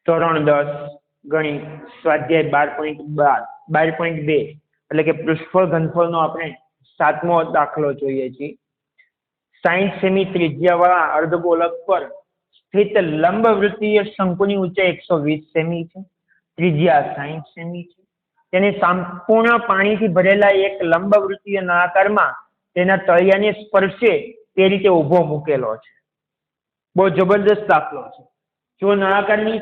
ધોરણ 10 ગણિત સ્વાધ્યાય 12.2 એટલે કે પૃષ્ઠફળ ઘનફળનો આપણે 7મો દાખલો જોઈએ છીએ। 60 સેમી ત્રિજ્યાવાળા અર્ધગોળક પર સ્થિત લંબવૃત્તીય શંકુની ઊંચાઈ 120 સેમી છે, ત્રિજ્યા 60 સેમી છે। તેને સંપૂર્ણ પાણીથી ભરેલા એક લંબવૃત્તીય નળાકારમાં તેના તળિયાને સ્પર્શે તે રીતે ઊભો મૂકેલો છે। બહુ જબરદસ્ત દાખલો છે। જો નળાકારની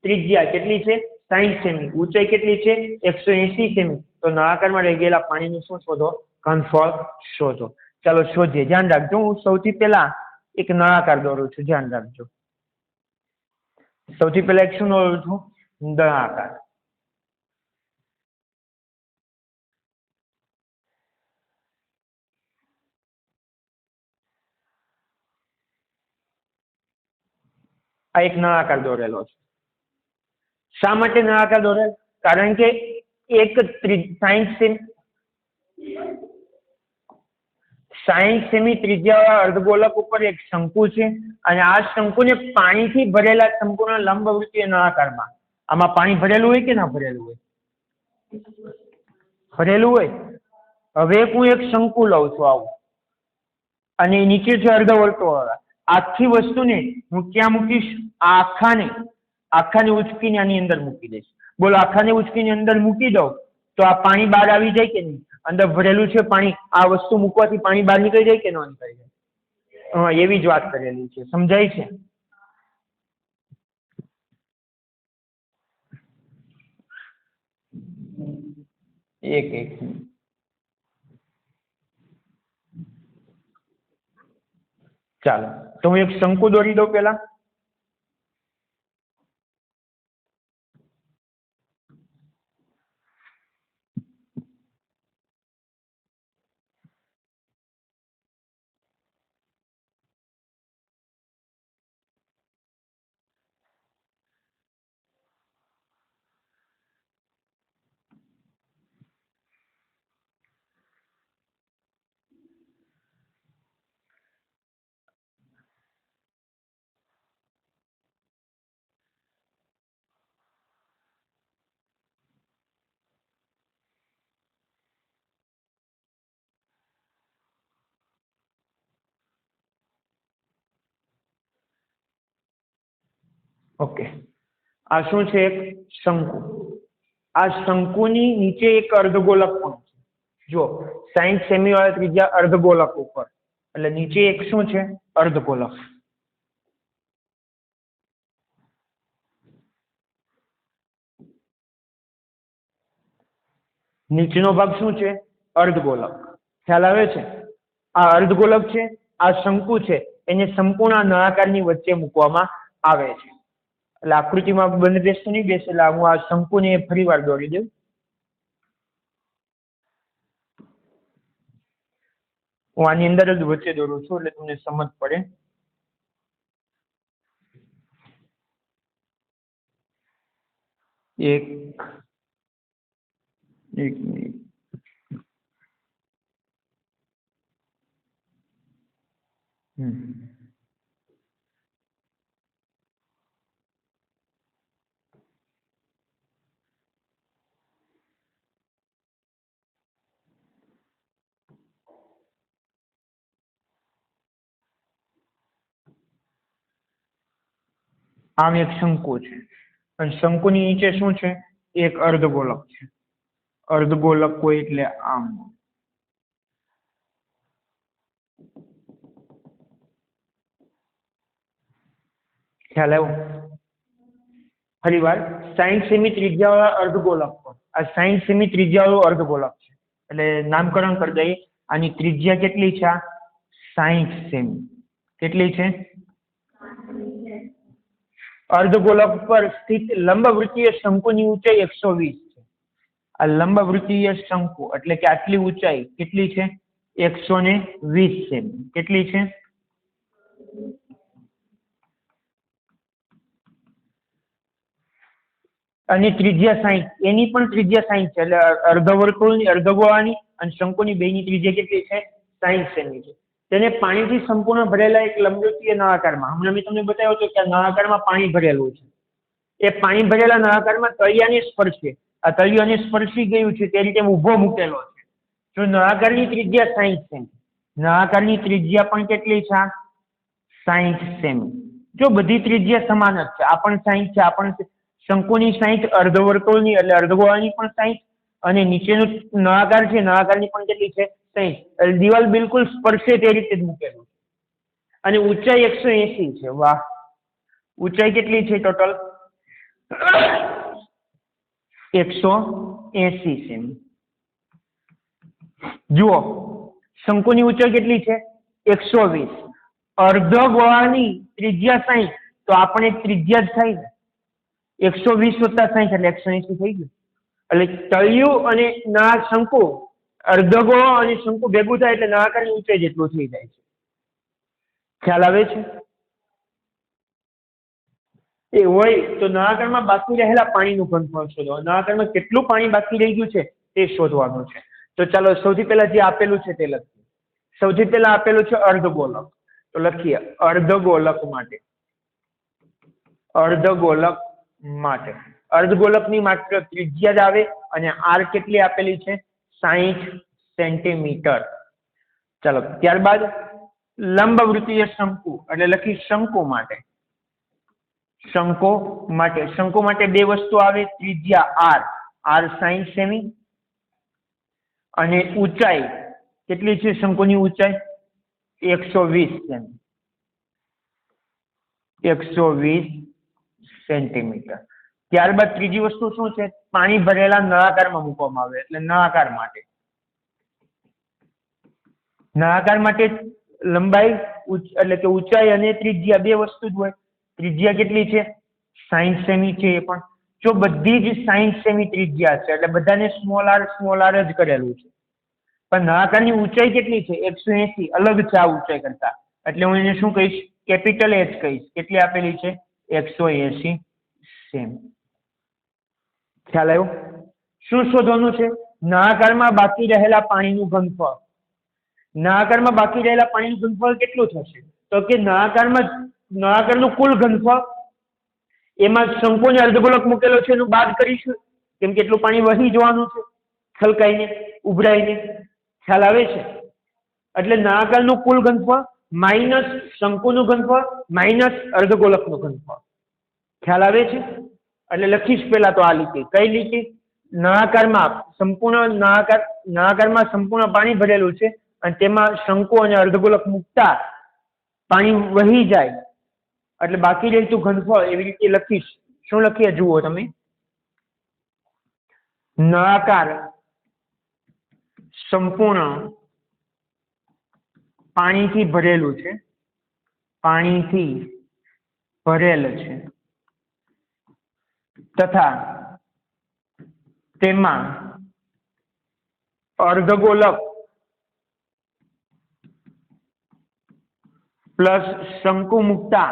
ત્રિજ્યા કેટલી છે? 60 સેમી, ઊંચાઈ કેટલી છે? 180 સેમી, તો નળાકારમાં રહી ગયેલા પાણીનું શું શોધો? ઘનફળ શોધો। ચાલો શોધીએ। ધ્યાન રાખજો, હું સૌથી પહેલા એક નળાકાર દોરું છું, ધ્યાન રાખજો। સૌથી પહેલા એક શું દોરું છું? નળાકાર। આ એક નળાકાર દોરેલો છે। શા માટે નળાકાર દોરેલ? કારણ કે એક 60 સેમી ત્રિજ્યાવાળા અર્ધગોળક ઉપર એક શંકુ છે અને આ શંકુને પાણીથી ભરેલા સંપૂર્ણ લંબવૃત્તીય નળાકારમાં, આમાં પાણી ભરેલું હોય કે ના ભરેલું હોય? ભરેલું હોય। હવે હું એક શંકુ લઉં છું આવું, અને નીચે છે અર્ધવર્તુળાકાર। આખી વસ્તુને હું ક્યાં મૂકીશ? આખાને ઉચકીને આની અંદર મૂકી દઈશ। બોલો, આખાને ઉચકીને અંદર મૂકી દઉં તો આ પાણી બહાર આવી જાય કે નહીં? અંદર ભરેલું છે પાણી, આ વસ્તુ મૂકવાથી પાણી બહાર નીકળી જાય કે ન નીકળી જાય? હા, એવી જ વાત કરેલી છે, સમજાય છે? એક ચાલો, તો હું એક શંકુ દોરી દઉં પેલા। ઓકે, આ શું છે? એક શંકુ। આ શંકુની નીચે એક અર્ધગોળક પણ છે। જો 60 સેમી વાળા ત્રિજ્યા અર્ધગોળક ઉપર, એટલે નીચે એક શું છે? અર્ધગોળક। નીચેનો ભાગ શું છે? અર્ધગોળક। ખ્યાલ આવે છે? આ અર્ધગોળક છે, આ શંકુ છે, એને સંપૂર્ણ નળાકારની વચ્ચે મૂકવામાં આવે છે। એટલે આકૃતિમાં બંને બેસતું નહીં બેસે, એટલે હું આ શંકુને ફરી વાર દોરી દઉં। હું આની અંદર જ વચ્ચે દોરું છું એટલે તમને સમજ પડે। એક મિનિટ। આમ એક શંકુ છે અને શંકુની નીચે શું છે? એક અર્ધગોળક છે। અર્ધગોળક હોય એટલે આમ। ખ્યાલ આવ્યો? ફરી વાર, 60 સેમી ત્રિજ્યાવાળા અર્ધગોળક પર, આ 60 સેમી ત્રિજ્યાવાળું અર્ધગોળક છે, એટલે નામકરણ કરી દઈએ। આની ત્રિજ્યા કેટલી છે? 60 સેમી। કેટલી છે? અર્ધગોળક પર સ્થિત લંબવૃત્તીય શંકુની ઊંચાઈ 120 છે। આ લંબવૃત્તીય શંકુ એટલે કે આટલી ઊંચાઈ કેટલી છે? 120 સેમી। કેટલી છે? અને ત્રિજ્યા 60, એની પણ ત્રિજ્યા 60 છે। એટલે અર્ધવર્તુળની, અર્ધગોળાની અને શંકુની બેની ત્રિજ્યા કેટલી છે? 60 સેમી છે। તેને પાણીથી સંપૂર્ણ ભરેલા એક લંબચોરસીય નળાકારમાં, હમણાં મેં તમને બતાવ્યો હતો કે આ નળાકારમાં પાણી ભરેલું છે. એ પાણી ભરેલા નળાકારમાં તળિયાને સ્પર્શે, આ તળિયાને સ્પર્શી ગયું છે તે રીતે ઊભો મૂકેલો છે. જો નળાકારની ત્રિજ્યા 60 સેમી, નળાકારની ત્રિજ્યા પણ કેટલી છે? 60 સેમી. જો બધી ત્રિજ્યા સમાન જ છે, આ પણ 60 છે, આ પણ શંકુની 60, અર્ધવર્તુળની એટલે અર્ધગોળાની પણ 60, અને નીચેનું નળાકાર છે નળાકારની પણ કેટલી છે? 60. દિવાલ બિલકુલ સ્પર્શે તે રીતે જ મૂકેલું છે. અને ઊંચાઈ 180 છે. વાહ, ઊંચાઈ કેટલી છે ટોટલ? 180 સેમી. જુઓ, શંકુની ઊંચાઈ કેટલી છે? 120. અર્ધગોળાની ત્રિજ્યા 60, તો આપણે ત્રિજ્યા જ થાય ને. 120 વત્તા 60 એટલે 180 થઈ ગયું. એટલે તળિયું અને શંકુ, અર્ધગોળો અને શંકુ ભેગું થાય એટલે નળાકારની ઊંચાઈ જેટલું થઈ જાય છે. ખ્યાલ આવે છે? એ હોય તો નળાકારમાં બાકી રહેલા પાણીનું ઘનફળ શોધો. નળાકારમાં કેટલું પાણી બાકી રહી ગયું છે તે શોધવાનું છે. તો ચાલો સૌથી પહેલા જે આપેલું છે તે લખીએ. સૌથી પહેલા આપેલું છે અર્ધગોલક, તો લખીએ અર્ધગોલક માટે. અર્ધગોલક માટે અર્ધગોલકની માત્ર ત્રિજ્યા જ આવે અને આર કેટલી આપેલી છે? 60 સેન્ટીમીટર. ચાલો ત્યારબાદ લંબવૃત્તીય શંકુ એટલે લખી શંકુ માટે. શંકુ માટે, શંકુ માટે બે વસ્તુ આવે, ત્રિજ્યા આર 60 સેમી અને ઊંચાઈ કેટલી છે? શંકુની ઊંચાઈ 120 સેમી, 120 સેન્ટીમીટર. ત્યારબાદ ત્રીજી વસ્તુ શું છે? પાણી ભરેલા નળાકારમાં મૂકવામાં આવે એટલે નળાકાર માટે. નળાકાર માટે લંબાઈ એટલે કે ઊંચાઈ અને ત્રિજ્યા બે વસ્તુ જ હોય. ત્રિજ્યા કેટલી છે? 60 સેમી છે. એ પણ જો બધી જ 60 સેમી ત્રિજ્યા છે એટલે બધાને સ્મોલ આર જ કરેલું છે. પણ નળાકારની ઊંચાઈ કેટલી છે? 180. અલગ છે આ ઊંચાઈ કરતા, એટલે હું એને શું કહીશ? કેપિટલ એચ કહીશ. કેટલી આપેલી છે? 180 સેમી. ખ્યાલ આવ્યો? શું શોધવાનું છે? નળાકારમાં બાકી રહેલા પાણીનું ઘનફળ. નળાકારમાં બાકી રહેલા પાણીનું ઘનફળ કેટલું થશે? તો કે નળાકારનું કુલ ઘનફળ, એમાં શંકુ અને અર્ધગોલક મૂકેલો છે એનું બાદ કરીશું, કેમ કે એટલું પાણી વહી જવાનું છે છલકાઈને, ઉભરાઈને. ખ્યાલ આવે છે? એટલે નળાકારનું કુલ ઘનફળ માઇનસ શંકુનું ઘનફળ માઇનસ અર્ધગોલકનું ઘનફળ. ખ્યાલ આવે છે? એટલે લખીશ પેલા તો આ લીટી. કઈ લીટી? નળાકારમાં સંપૂર્ણ પાણી ભરેલું છે અને તેમાં શંકુ અને અર્ધગોલક મૂકતા પાણી વહી જાય એટલે બાકી રહેતું ઘનફળ એવી રીતે લખીશ. શું લખીએ જુઓ તમે. નળાકાર સંપૂર્ણ પાણીથી ભરેલું છે, પાણીથી ભરેલ છે તથા તેમાં અર્ધગોલક પ્લસ શંકુ મુકતા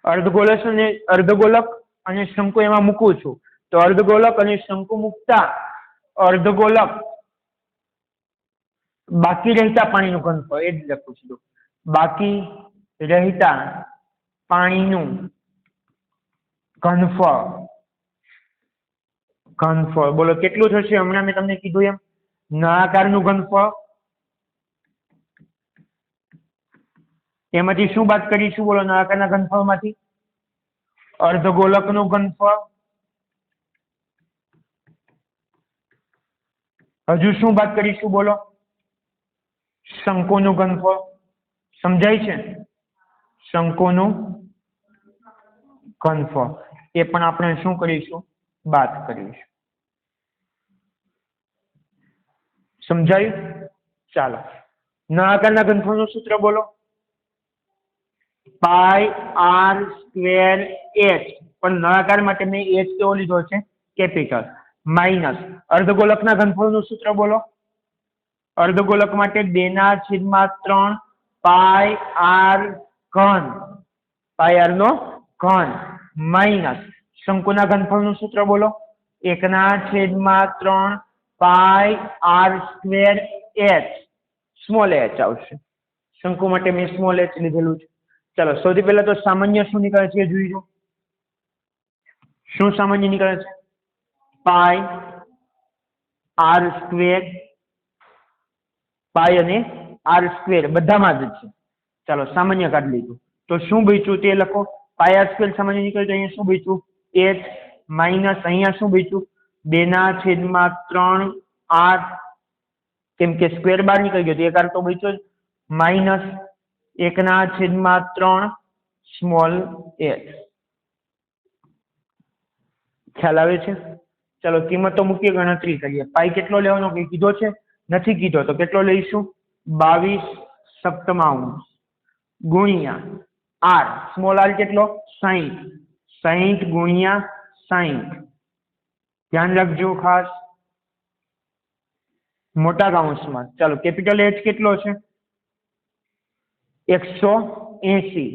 અર્ધગોલક અને શંકુ એમાં મૂકું છું તો અર્ધગોલક અને શંકુ મુકતા અર્ધગોલક બાકી રહેતા પાણીનું ઘનફળ એ જ લખું છું. બાકી રહેતા પાણીનું ઘનફળ બોલો કેટલું થશે? હમણાં મેં તમને કીધું એમ નળાકારનું ઘનફળ, એમાંથી શું બાદ કરીશું બોલો? નળાકારના ઘનફળમાંથી અર્ધગોલકનું ઘનફળ, હજુ શું બાદ કરીશું બોલો? શંકુનું ઘનફળ. સમજાય છે? શંકુનું ઘનફળ એ પણ આપણે શું કરીશું? બાદ કરીશું. સમજાયું? ચાલો નળાકારના ઘનફળનું સૂત્ર બોલો. પાઈ આર સ્ક્વેર એચ, પણ નળાકાર માટે મેં એચ કેવો લીધો છે? કેપિટલ. માઇનસ અર્ધગોલકના ઘનફળનું સૂત્ર બોલો. અર્ધગોલક માટે 2/3 પાઈ આર ઘન, પાઈ આર નો ઘન માઇનસ શંકુના ઘનફળનું સૂત્ર બોલો. 1/3 pi R square H small H આવશે. શંકુ માટે મેં સ્મોલ એચ લીધેલું છે. ચાલો સૌથી પહેલા તો સામાન્ય શું નીકળે છે એ જોઈ લો. શું સામાન્ય નીકળે છે? પાઈ આર સ્ક્વેર, પાઈ અને આર સ્ક્વેર બધામાં જ છે. ચાલો સામાન્ય કાઢી લીધું. તો શું બચ્યું તે લખો. પાઈ આર સ્ક્વેર સામાન્ય નીકળે તો અહીંયા શું બચ્યું? એચ માઇનસ અહીંયા શું બચ્યું? 2/3 આર, કેમ કે સ્ક્વેર બહાર નીકળી ગયો તો એક આર તો બચ્યો જ, માઇનસ 1/3 સ્મોલ એચ. ખ્યાલ આવે છે? ચાલો કિંમતો મૂકીએ, ગણતરી કરીએ. પાઈ કેટલો લેવાનો કઈ કીધો છે? નથી કીધો તો કેટલો લઈશું? 22/7 ગુણ્યા આર, સ્મોલ આર કેટલો? 60, 60 ગુણ્યા 60. ધ્યાન રાખજો ખાસ, મોટા કૌંસમાં. ચાલો કેપિટલ એચ કેટલો છે? 180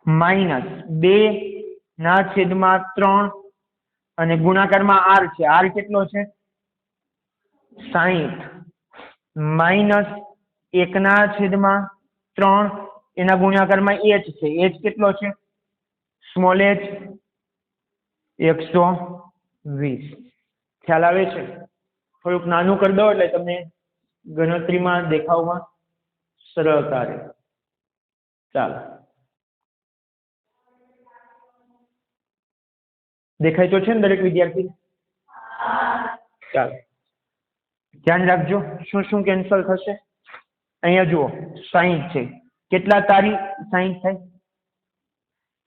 માઇનસ 2/3 અને ગુણાકારમાં આર છે. આર કેટલો છે? 60 માઇનસ 1/3 એના ગુણાકારમાં એચ છે. એચ કેટલો છે? Small H 120. ખ્યાલ આવે છે? થોડુંક નાનું કરી દો એટલે તમને ગણતરીમાં દેખાવમાં સરળતા રહે. ચાલો દેખાય તો છે ને દરેક વિદ્યાર્થી? ચાલો ધ્યાન રાખજો. શું શું કેન્સલ થશે? અહીંયા જુઓ 60 છે. કેટલા તારી 60 થાય?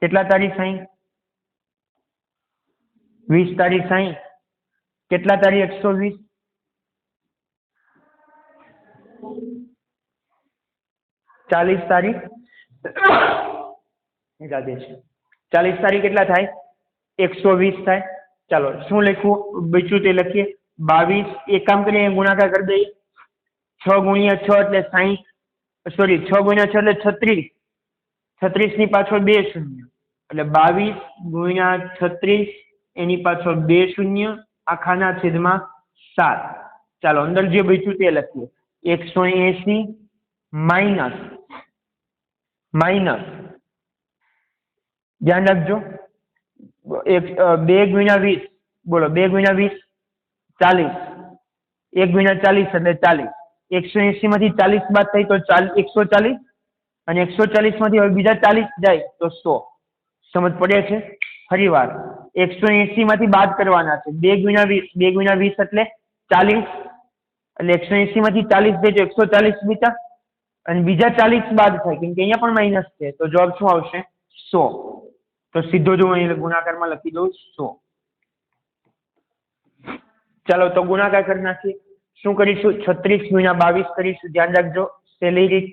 કેટલા તારી 60? 20 તારી 60. કેટલા તારી 120? 40 તારી રાધે છે. 40 તારી કેટલા થાય? 120 થાય. ચાલો શું લખવું બચ્યું તે લખીએ. 22. એક કામ કરીએ, ગુણાકાર કરી દઈએ. 6 ગુણ્યા 6 એટલે 60, સોરી 6 ગુણ્યા 6 એટલે 36. 36 ની પાછળ 2 શૂન્ય એટલે 22 ગુણ્યા 36, એની પાછળ 2 શૂન્ય, આખાના છેદમાં 7. ચાલો અંદર જે બચ્યું તે લખીએ. 180 માઇનસ ધ્યાન રાખજો 2 ગુણ્યા 20, બોલો 2 ગુણ્યા 20 40, 1 ગુણ્યા 40 એટલે 40. 180 માંથી 40 બાદ થાય તો 140, અને 140 માંથી હવે બીજા 40 જાય તો 100. સમજ પડે છે? ફરી વાર 180 માંથી બાદ કરવાના છે. 2 ગુણ્યા 20, 2 ગુણ્યા 20 એટલે 40, એટલે 180 માંથી 40 જાય તો 140 બીજા, અને બીજા 40 બાદ થાય કેમ કે અહીંયા પણ માઇનસ છે તો જવાબ શું આવશે? 100. તો સીધો જો અહીં ગુણાકારમાં લખી દઉં 100. ચાલો તો ગુણાકાર કરી નાખીએ. શું કરીશું? 36 ગુણ્યા 22 કરીશું. ધ્યાન રાખજો સહેલી રીત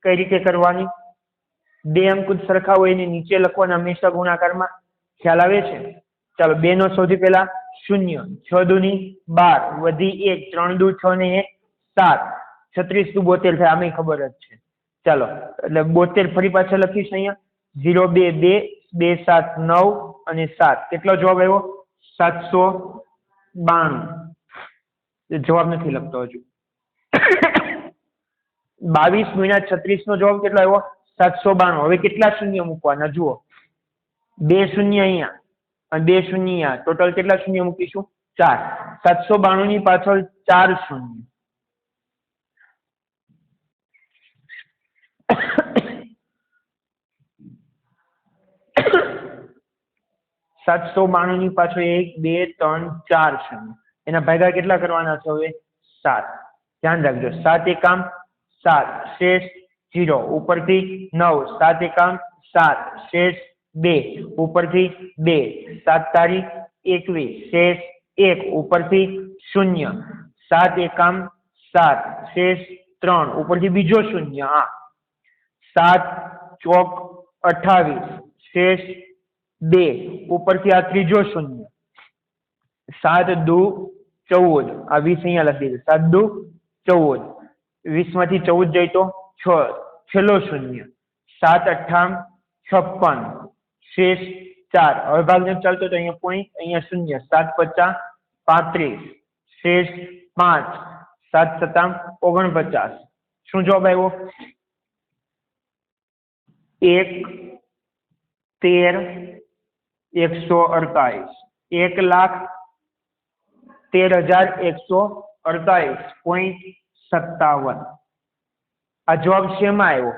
કઈ રીતે કરવાની. 2 અંક સરખા હોય એને નીચે લખવાના હંમેશા ગુણાકારમાં. ખ્યાલ આવે છે? ચાલો 2 નો સૌથી પહેલા શૂન્ય, 6 દુની 12 વધી 1, 3 દુ 6 ને 1 7, 36 દુ 72 થાય. આમે ખબર જ છે. ચાલો એટલે 72 ફરી પાછા લખીશ અહીંયા. 0 2 2 2 7 9 અને 7. કેટલો જવાબ આવ્યો? 792. જવાબ નથી લખતો હજુ. 22 ગુણ્યા 36 નો જવાબ કેટલો આવ્યો? 792. હવે કેટલા શૂન્ય મૂકવાના જુઓ. 2 શૂન્ય અહીંયા અને 2 શૂન્ય અહીંયા. ટોટલ કેટલા શૂન્ય મૂકીશું? 4. 792 ની પાછળ 4 શૂન્ય. સાતસો 92 ની પાછળ 1 2 3 4 શૂન્ય. એના ભાગ્યા કેટલા કરવાના છે હવે? 7. ધ્યાન રાખજો 7 એકામ 7 શેષ 0 ઉપરથી 9, 7 એકામ 7 શેષ 2 ઉપરથી 2, 7 તારીખ 21 શેષ 1 ઉપરથી 0, 7 એકામ 7 શેષ 3 ઉપરથી બીજો શૂન્ય. 7 ચોક 28 શેષ 2 ઉપરથી આ ત્રીજો શૂન્ય. 7 દુ 14, આ 20 અહીંયા લખી દે. 7 દુ 14, 20 માંથી 14 જાય તો 6, છેલ્લો શૂન્ય. 7 અઠ્ઠામ 56 શેષ 4. હવે ભાગ ન ચાલતો તો અહીંયા પોઈન્ટ, અહીંયા શૂન્ય. 7 50 35 શેષ 5 7 સત્તામ 49 શું જવાબ આવ્યો 1,13,148 1,13,148.57 આ જવાબ શેમાં આવ્યો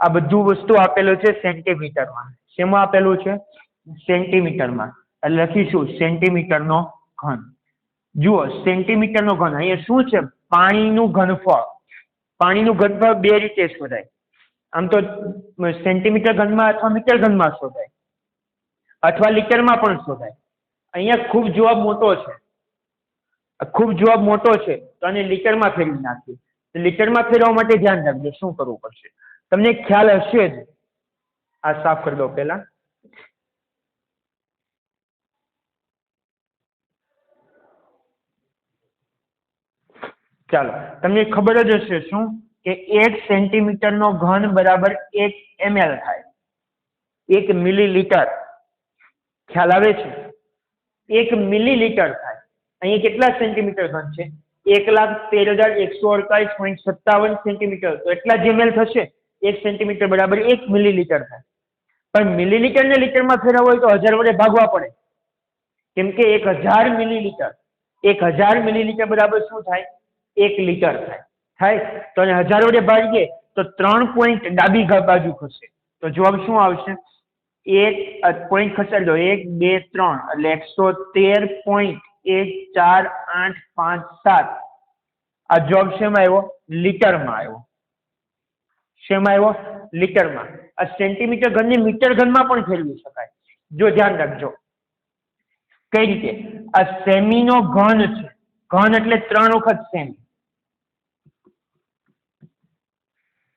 આ બધું વસ્તુ આપેલું છે સેન્ટીમીટરમાં શેમાં આપેલું છે સેન્ટીમીટરમાં એટલે લખીશું સેન્ટીમીટરનો ઘન જુઓ સેન્ટીમીટરનો ઘન અહીંયા શું છે પાણીનું ઘનફળ બે રીતે શોધાય આમ તો સેન્ટીમીટર ઘનમાં અથવા મીટર ઘનમાં શોધાય અથવા લીટરમાં પણ શોધાય અહીંયા ખૂબ જવાબ મોટો છે તો આને લીટરમાં ફેરવી નાખીએ લીટરમાં ફેરવવા માટે ધ્યાન રાખજો શું કરવું પડશે તમને ખ્યાલ હશે જ આ સાફ કરી દો પહેલા ચાલો તમને ખબર જ હશે શું કે 1 સેન્ટીમીટરનો ઘન બરાબર 1 ml થાય 1 મિલીલીટર ખ્યાલ આવે છે 1 મિલીલીટર થાય અહીંયા કેટલા સેન્ટીમીટર ઘન છે 1,13,148.57 સેન્ટીમીટર તો એટલા જ ml થશે 1 સેન્ટીમીટર બરાબર 1 મિલીલીટર થાય પણ મિલીલીટર ને લીટરમાં ફેરવવું હોય તો 1000 વડે ભાગવા પડે કેમ કે 1000 મિલીલીટર બરાબર શું થાય 1 લીટર થાય તો 1000 વડે ભાગીએ તો 3 પોઈન્ટ ડાબી બાજુ ખસે તો જવાબ શું આવશે 1 પોઈન્ટ ખસેડો 1 2 3 એટલે 113.14857 આ જવાબ શેમાં આવ્યો લીટરમાં આવ્યો શેમાં આવ્યો લીટરમાં આ સેન્ટીમીટર ઘનને મીટર ઘનમાં પણ ફેરવી શકાય જો ધ્યાન રાખજો કઈ રીતે આ સેમીનો ઘન છે ઘન એટલે 3 વખત સેમી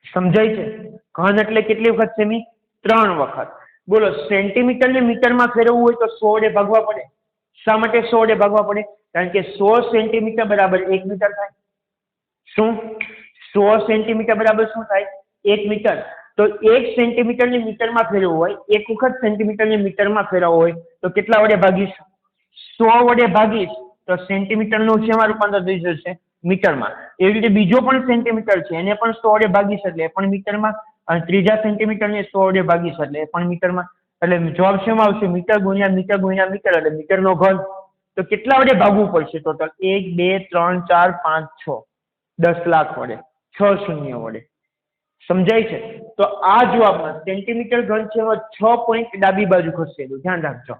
સમજાય છે ઘન એટલે કેટલી વખત સેમી 3 વખત બોલો સેન્ટીમીટર ને મીટરમાં ફેરવવું હોય તો 100 વડે ભાગવા પડે શા માટે 100 વડે ભાગવા પડે કારણ કે 100 સેન્ટીમીટર બરાબર 1 મીટર થાય શું 100 સેન્ટીમીટર બરાબર શું થાય 1 મીટર તો 1 સેન્ટીમીટર ને મીટરમાં ફેરવવું હોય 1 વખત સેન્ટીમીટર ને મીટરમાં ફેરવવું હોય તો કેટલા વડે ભાગીશ 100 વડે ભાગીશ તો સેન્ટીમીટરનું શેમાં રૂપાંતર થઈ જશે મીટરમાં એવી રીતે બીજો પણ સેન્ટીમીટર છે એને પણ 100 વડે ભાગીશ એટલે એ પણ મીટરમાં અને ત્રીજા સેન્ટીમીટરને 100 વડે ભાગીશ એટલે એ પણ મીટરમાં એટલે જવાબ શેમાં આવશે મીટર ગુણ્યા મીટર ગુણ્યા મીટર એટલે મીટરનો ઘન તો કેટલા વડે ભાગવું પડશે ટોટલ 1 2 3 4 5 6 10 લાખ વડે 6 શૂન્ય વડે સમજાય છે તો આ જવાબમાં સેન્ટીમીટર ઘન છે 6 પોઈન્ટ ડાબી બાજુ ખસેલું ધ્યાન રાખજો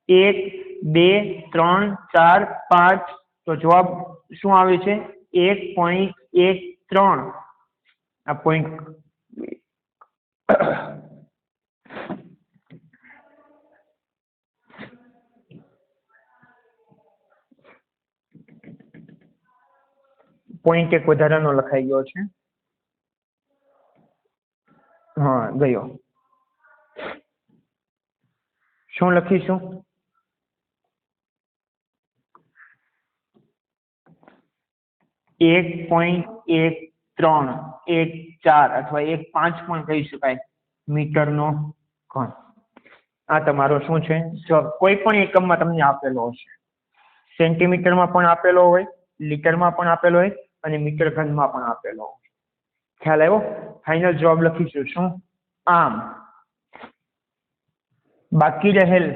1 2 3 4 5 તો જવાબ શું આવે છે 1.13 આ પોઈન્ટ પોઈન્ટ એક વધારાનો લખાઈ ગયો છે હા ગયો શું લખીશું 1.1314 અથવા 1.5 પણ કહી શકાય મીટરનો ઘન આ તમારો શું છે કોઈ પણ એકમમાં તમને આપેલો હશે સેન્ટીમીટરમાં પણ આપેલો હોય લીટરમાં પણ આપેલો હોય અને મીટર ઘનમાં પણ આપેલો હોય ખ્યાલ આવ્યો ફાઇનલ જવાબ લખીશું શું આમ બાકી રહેલ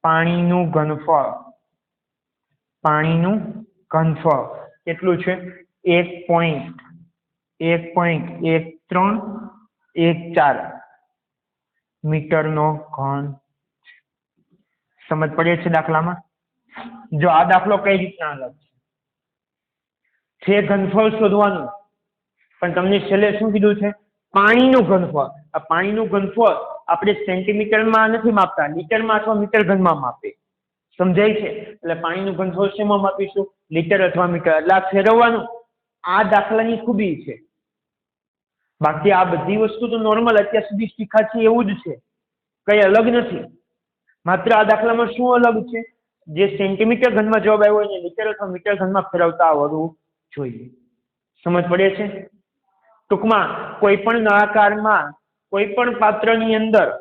પાણીનું ઘનફળ કેટલું છે 1.1314 મીટરનો ઘન સમજ પડે છે દાખલામાં જો આ દાખલો કઈ રીતના અલગ છે ઘનફળ શોધવાનું પણ તમને છેલ્લે શું કીધું છે પાણીનું ઘનફળ આ પાણીનું ઘનફળ આપણે સેન્ટીમીટરમાં નથી માપતા લીટરમાં અથવા મીટર ઘનમાં માપીએ સમજાય છે એટલે પાણીનું ઘનફળ શેમાં માપીશું લીટર અથવા મીટર એટલે આ ફેરવવાનું આ દાખલાની ખૂબી છે બાકી આ બધી વસ્તુ તો નોર્મલ અત્યાર સુધી શીખ્યા છે એવું જ છે કઈ અલગ નથી માત્ર આ દાખલામાં શું અલગ છે જે સેન્ટીમીટર ઘનમાં જવાબ આવ્યો હોય લીટર અથવા મીટર ઘનમાં ફેરવતા આવડવું જોઈએ સમજ પડે છે ટૂંકમાં કોઈ પણ નળાકારમાં કોઈ પણ પાત્રની અંદર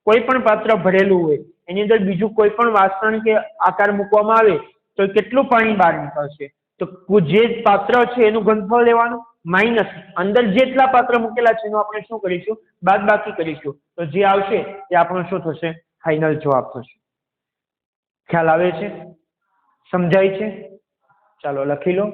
કોઈ પણ પાત્ર ભરેલું હોય એની અંદર બીજું કોઈ પણ વાસણ કે આકાર મૂકવામાં આવે તો કેટલું પાણી બહાર નીકળશે? તો જે પાત્ર છે એનું ઘનફળ લેવાનું માઇનસ અંદર જેટલા પાત્ર મૂકેલા છે એનું આપણે શું કરીશું? બાદબાકી કરીશું. તો જે આવશે એ આપણો શું થશે? ફાઇનલ જવાબ થશે. ખ્યાલ આવે છે? સમજાય છે? ચાલો લખી લો.